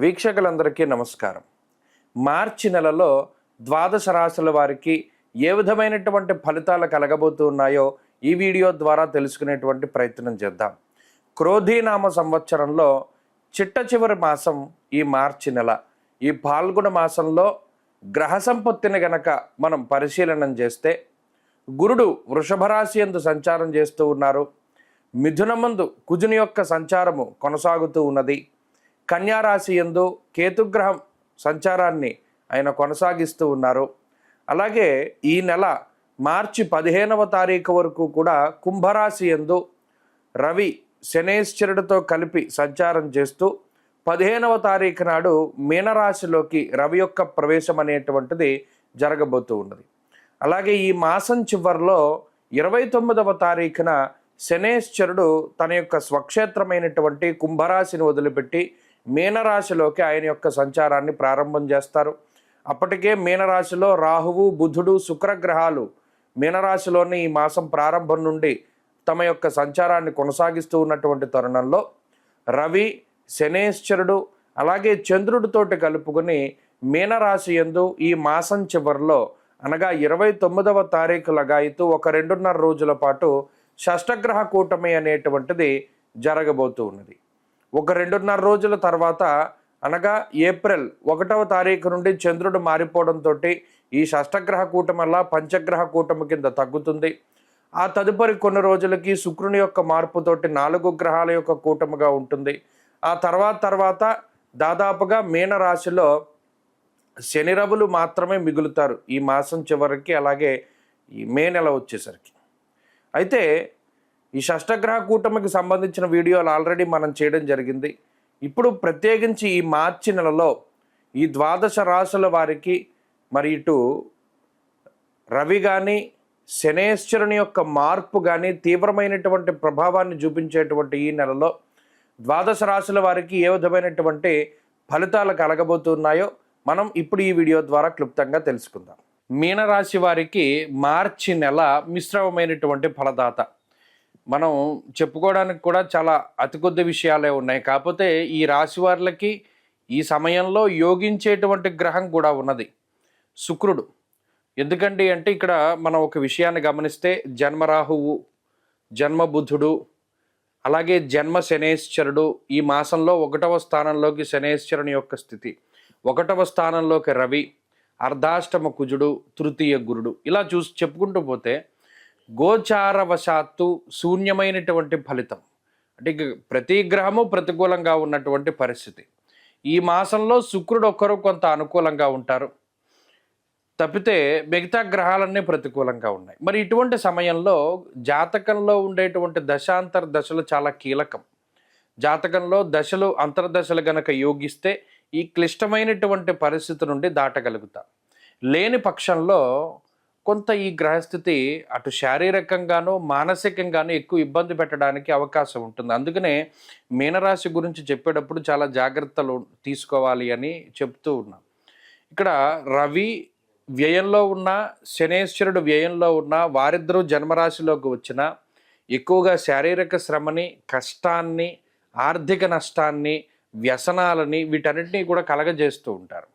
వీక్షకులందరికీ నమస్కారం. మార్చి నెలలో ద్వాదశ రాశుల వారికి ఏ విధమైనటువంటి ఫలితాలు కలగబోతున్నాయో ఈ వీడియో ద్వారా తెలుసుకునేటువంటి ప్రయత్నం చేద్దాం. క్రోధీనామ సంవత్సరంలో చిట్ట చివరి మాసం ఈ మార్చి నెల. ఈ పాల్గొన మాసంలో గ్రహ సంపత్తిని గనక మనం పరిశీలనం చేస్తే గురుడు వృషభ రాశి యందు సంచారం చేస్తూ ఉన్నారు. మిథునమందు కుజుని యొక్క సంచారము కొనసాగుతూ ఉన్నది. కన్యారాశి యందు కేతుగ్రహం సంచారాన్ని ఆయన కొనసాగిస్తూ ఉన్నారు. అలాగే ఈ నెల మార్చి 15వ తారీఖు వరకు కూడా కుంభరాశి యందు రవి శనేశ్వరుడితో కలిపి సంచారం చేస్తూ 15వ తారీఖు నాడు మీనరాశిలోకి రవి యొక్క ప్రవేశం అనేటువంటిది జరగబోతూ ఉన్నది. అలాగే ఈ మాసం చివరిలో 29వ తారీఖున శనేశ్వరుడు తన యొక్క స్వక్షేత్రమైనటువంటి కుంభరాశిని వదిలిపెట్టి మీనరాశిలోకి ఆయన యొక్క సంచారాన్ని ప్రారంభం చేస్తారు. అప్పటికే మీనరాశిలో రాహువు, బుధుడు, శుక్రగ్రహాలు మీనరాశిలోని ఈ మాసం ప్రారంభం నుండి తమ యొక్క సంచారాన్ని కొనసాగిస్తూ ఉన్నటువంటి తరుణంలో రవి, శనేశ్వరుడు అలాగే చంద్రుడితోటి కలుపుకొని మీనరాశి యందు ఈ మాసం చివరిలో అనగా 29వ తారీఖు లగాయితూ ఒక 2.5 రోజుల పాటు షష్టగ్రహ కూటమి అనేటువంటిది జరగబోతూ ఉన్నది. ఒక 2.5 రోజుల తర్వాత అనగా ఏప్రిల్ 1వ తారీఖు నుండి చంద్రుడు మారిపోవడంతో ఈ షష్టగ్రహ కూటమి పంచగ్రహ కూటమి కింద తగ్గుతుంది. ఆ తదుపరి కొన్ని రోజులకి శుక్రుని యొక్క మార్పుతోటి 4 గ్రహాల యొక్క కూటమిగా ఉంటుంది. ఆ తర్వాత దాదాపుగా మీనరాశిలో శని రవులు మాత్రమే మిగులుతారు ఈ మాసం చివరికి, అలాగే ఈ మే నెల వచ్చేసరికి. అయితే ఈ షష్టగ్రహ కూటమికి సంబంధించిన వీడియోలు ఆల్రెడీ మనం చేయడం జరిగింది. ఇప్పుడు ప్రత్యేకించి ఈ మార్చి నెలలో ఈ ద్వాదశ రాశుల వారికి మరి ఇటు రవి కానీ శనేశ్వరుని యొక్క మార్పు కానీ తీవ్రమైనటువంటి ప్రభావాన్ని చూపించేటువంటి ఈ నెలలో ద్వాదశ రాశుల వారికి ఏ విధమైనటువంటి ఫలితాలు కలగబోతున్నాయో మనం ఇప్పుడు ఈ వీడియో ద్వారా క్లుప్తంగా తెలుసుకుందాం. మీనరాశి వారికి మార్చి నెల మిశ్రమమైనటువంటి ఫలదాత. మనం చెప్పుకోవడానికి కూడా చాలా అతి కొద్ది విషయాలే ఉన్నాయి. కాకపోతే ఈ రాశి వారికి ఈ సమయంలో యోగించేటువంటి గ్రహం కూడా ఉన్నది, శుక్రుడు. ఎందుకండి అంటే ఇక్కడ మనం ఒక విషయాన్ని గమనిస్తే జన్మరాహువు, జన్మబుధుడు అలాగే జన్మ శనేశ్వరుడు ఈ మాసంలో 1వ స్థానంలోకి శనేశ్వరుని యొక్క స్థితి, 1వ స్థానంలోకి రవి, అర్ధాష్టమ కుజుడు, తృతీయ గురుడు, ఇలా చెప్పుకుంటూ పోతే గోచారవశాత్తు శూన్యమైనటువంటి ఫలితం. అంటే ప్రతి గ్రహము ప్రతికూలంగా ఉన్నటువంటి పరిస్థితి. ఈ మాసంలో శుక్రుడు ఒక్కరు కొంత అనుకూలంగా ఉంటారు, తప్పితే మిగతా గ్రహాలన్నీ ప్రతికూలంగా ఉన్నాయి. మరి ఇటువంటి సమయంలో జాతకంలో ఉండేటువంటి దశాంతర దశలు చాలా కీలకం. జాతకంలో దశలు అంతర్దశలు గనక యోగిస్తే ఈ క్లిష్టమైనటువంటి పరిస్థితి నుండి దాటగలుగుతాం. లేని పక్షంలో కొంత ఈ గ్రహస్థితి అటు శారీరకంగానూ మానసికంగానూ ఎక్కువ ఇబ్బంది పెట్టడానికి అవకాశం ఉంటుంది. అందుకనే మీనరాశి గురించి చెప్పేటప్పుడు చాలా జాగ్రత్తలు తీసుకోవాలి అని చెప్తూ ఉన్నాం. ఇక్కడ రవి వ్యయంలో ఉన్న, శనేశ్వరుడు వ్యయంలో ఉన్న వారిద్దరూ జన్మరాశిలోకి వచ్చిన ఎక్కువగా శారీరక శ్రమని, కష్టాన్ని, ఆర్థిక నష్టాన్ని, వ్యసనాలని వీటన్నిటినీ కూడా కలగజేస్తూ ఉంటారు.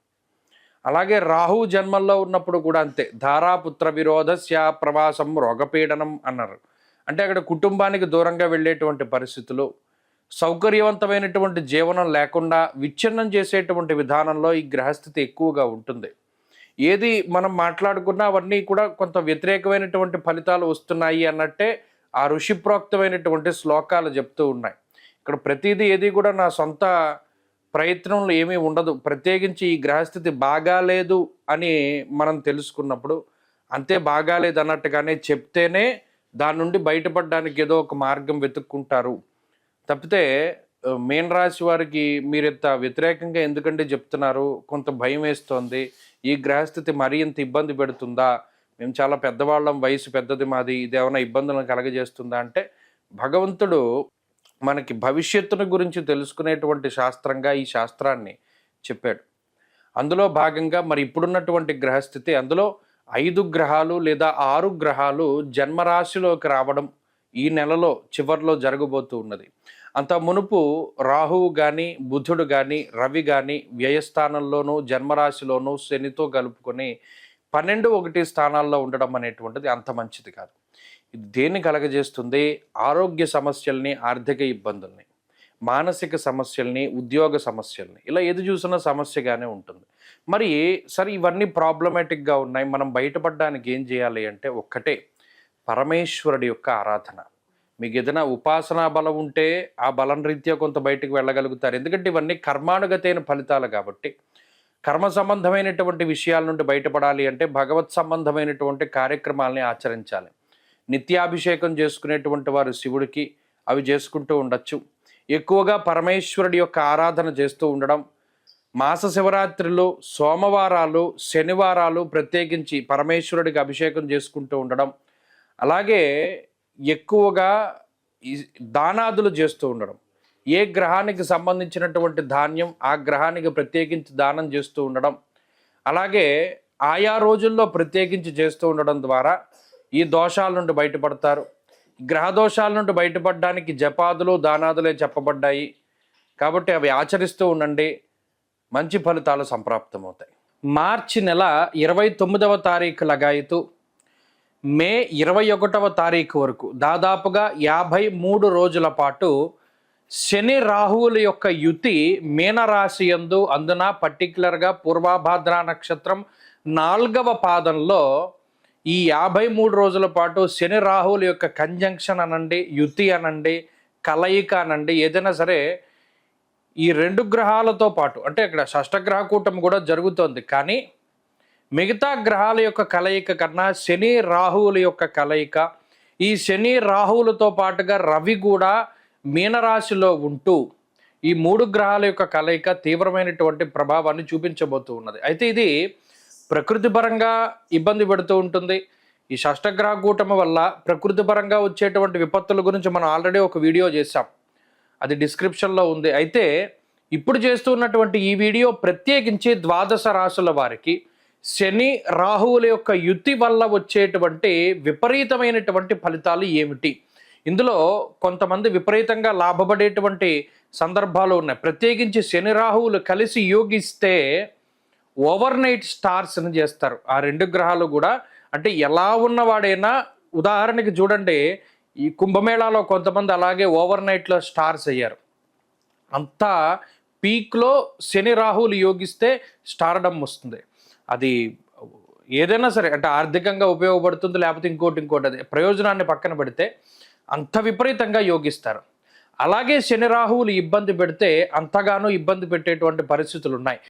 అలాగే రాహు జన్మల్లో ఉన్నప్పుడు కూడా అంతే. ధారాపుత్ర విరోధస్య ప్రవాసం రోగపీడనం అన్నారు. అంటే అక్కడ కుటుంబానికి దూరంగా వెళ్ళేటువంటి పరిస్థితులు, సౌకర్యవంతమైనటువంటి జీవనం లేకుండా విచ్ఛిన్నం చేసేటువంటి విధానంలో ఈ గ్రహస్థితి ఎక్కువగా ఉంటుంది. ఏది మనం మాట్లాడుకున్నా అవన్నీ కూడా కొంత వ్యతిరేకమైనటువంటి ఫలితాలు వస్తున్నాయి అన్నట్టే ఆ ఋషిప్రోక్తమైనటువంటి శ్లోకాలు చెప్తూ ఉన్నాయి. ఇక్కడ ప్రతిదీ ఏది కూడా నా సొంత ప్రయత్నంలో ఏమీ ఉండదు. ప్రత్యేకించి ఈ గ్రహస్థితి బాగాలేదు అని మనం తెలుసుకున్నప్పుడు అంతే, బాగాలేదు అన్నట్టుగానే చెప్తేనే దాని నుండి బయటపడడానికి ఏదో ఒక మార్గం వెతుక్కుంటారు. తప్పితే మీనరాశి వారికి మీరు ఇంత వ్యతిరేకంగా ఎందుకంటే చెప్తున్నారు, కొంత భయం వేస్తోంది, ఈ గ్రహస్థితి మరీ ఇంత ఇబ్బంది పెడుతుందా, మేము చాలా పెద్దవాళ్ళం, వయసు పెద్దది మాది, ఇదేమైనా ఇబ్బందులను కలగజేస్తుందా అంటే భగవంతుడు మనకి భవిష్యత్తును గురించి తెలుసుకునేటువంటి శాస్త్రంగా ఈ శాస్త్రాన్ని చెప్పాడు. అందులో భాగంగా మరి ఇప్పుడున్నటువంటి గ్రహస్థితి, అందులో 5 గ్రహాలు లేదా 6 గ్రహాలు జన్మరాశిలోకి రావడం ఈ నెలలో చివరిలో జరగబోతూ ఉన్నది. అంత మునుపు రాహువు కానీ బుధుడు కానీ రవి కానీ వ్యయస్థానంలోనూ జన్మరాశిలోనూ శనితో కలుపుకొని 12-1 స్థానాల్లో ఉండడం అనేటువంటిది అంత మంచిది కాదు. ఇది దేన్ని కలగజేస్తుంది? ఆరోగ్య సమస్యల్ని, ఆర్థిక ఇబ్బందుల్ని, మానసిక సమస్యల్ని, ఉద్యోగ సమస్యల్ని, ఇలా ఏది చూసినా సమస్యగానే ఉంటుంది. మరి సరే ఇవన్నీ ప్రాబ్లమాటిక్గా ఉన్నాయి, మనం బయటపడడానికి ఏం చేయాలి అంటే ఒక్కటే, పరమేశ్వరుడి యొక్క ఆరాధన. మీకు ఏదైనా ఉపాసనా బలం ఉంటే ఆ బలం రీత్యా కొంత బయటకు వెళ్ళగలుగుతారు. ఎందుకంటే ఇవన్నీ కర్మానుగతైన ఫలితాలు కాబట్టి, కర్మ సంబంధమైనటువంటి విషయాల నుండి బయటపడాలి అంటే భగవత్ సంబంధమైనటువంటి కార్యక్రమాలని ఆచరించాలి. నిత్యాభిషేకం చేసుకునేటువంటి వారు శివుడికి అవి చేసుకుంటూ ఉండొచ్చు. ఎక్కువగా పరమేశ్వరుడి యొక్క ఆరాధన చేస్తూ ఉండడం, మాస శివరాత్రులు, సోమవారాలు, శనివారాలు ప్రత్యేకించి పరమేశ్వరుడికి అభిషేకం చేసుకుంటూ ఉండడం, అలాగే ఎక్కువగా ఈ దానాదులు చేస్తూ ఉండడం. ఏ గ్రహానికి సంబంధించినటువంటి ధాన్యం ఆ గ్రహానికి ప్రత్యేకించి దానం చేస్తూ ఉండడం, అలాగే ఆయా రోజుల్లో ప్రత్యేకించి చేస్తూ ఉండడం ద్వారా ఈ దోషాల నుండి బయటపడతారు. గ్రహ దోషాల నుండి బయటపడడానికి జపాదులు దానాదులే చెప్పబడ్డాయి కాబట్టి అవి ఆచరిస్తూ ఉండండి, మంచి ఫలితాలు సంప్రాప్తమవుతాయి. మార్చి నెల 29వ తారీఖు లగాయతు మే 21వ తారీఖు వరకు దాదాపుగా 53 రోజుల పాటు శని రాహువుల యొక్క యుతి మీనరాశి యందు, అందున పర్టికులర్గా పూర్వభాద్ర నక్షత్రం 4వ పాదంలో ఈ 53 రోజుల పాటు శని రాహువుల యొక్క కంజంక్షన్ అనండి, యుతి అనండి, కలయిక అనండి, ఏదైనా సరే ఈ 2 గ్రహాలతో పాటు, అంటే ఇక్కడ షష్టగ్రహ కూటమి కూడా జరుగుతోంది, కానీ మిగతా గ్రహాల యొక్క కలయిక కన్నా శని రాహువుల యొక్క కలయిక, ఈ శని రాహువులతో పాటుగా రవి కూడా మీనరాశిలో ఉంటూ ఈ 3 గ్రహాల యొక్క కలయిక తీవ్రమైనటువంటి ప్రభావాన్ని చూపించబోతూ ఉన్నది. అయితే ఇది ప్రకృతి పరంగా ఇబ్బంది పెడుతూ ఉంటుంది. ఈ షష్టగ్రహ కూటమి వల్ల ప్రకృతి పరంగా వచ్చేటువంటి విపత్తుల గురించి మనం ఆల్రెడీ ఒక వీడియో చేశాం, అది డిస్క్రిప్షన్లో ఉంది. అయితే ఇప్పుడు చేస్తున్నటువంటి ఈ వీడియో ప్రత్యేకించి ద్వాదశ రాశుల వారికి శని రాహువుల యొక్క యుతి వల్ల వచ్చేటువంటి విపరీతమైనటువంటి ఫలితాలు ఏమిటి, ఇందులో కొంతమంది విపరీతంగా లాభపడేటువంటి సందర్భాలు ఉన్నాయి. ప్రత్యేకించి శని రాహువులు కలిసి యోగిస్తే ఓవర్ నైట్ స్టార్స్ అని చేస్తారు ఆ 2 గ్రహాలు కూడా. అంటే ఎలా ఉన్నవాడైనా, ఉదాహరణకి చూడండి, ఈ కుంభమేళాలో కొంతమంది అలాగే ఓవర్ నైట్లో స్టార్స్ అయ్యారు. అంతా పీక్లో శని రాహువులు యోగిస్తే స్టార్డమ్ వస్తుంది. అది ఏదైనా సరే, అంటే ఆర్థికంగా ఉపయోగపడుతుంది, లేకపోతే ఇంకోటి అది ప్రయోజనాన్ని పక్కన పెడితే అంత విపరీతంగా యోగిస్తారు. అలాగే శని రాహువులు ఇబ్బంది పెడితే అంతగానో ఇబ్బంది పెట్టేటువంటి పరిస్థితులు ఉన్నాయి.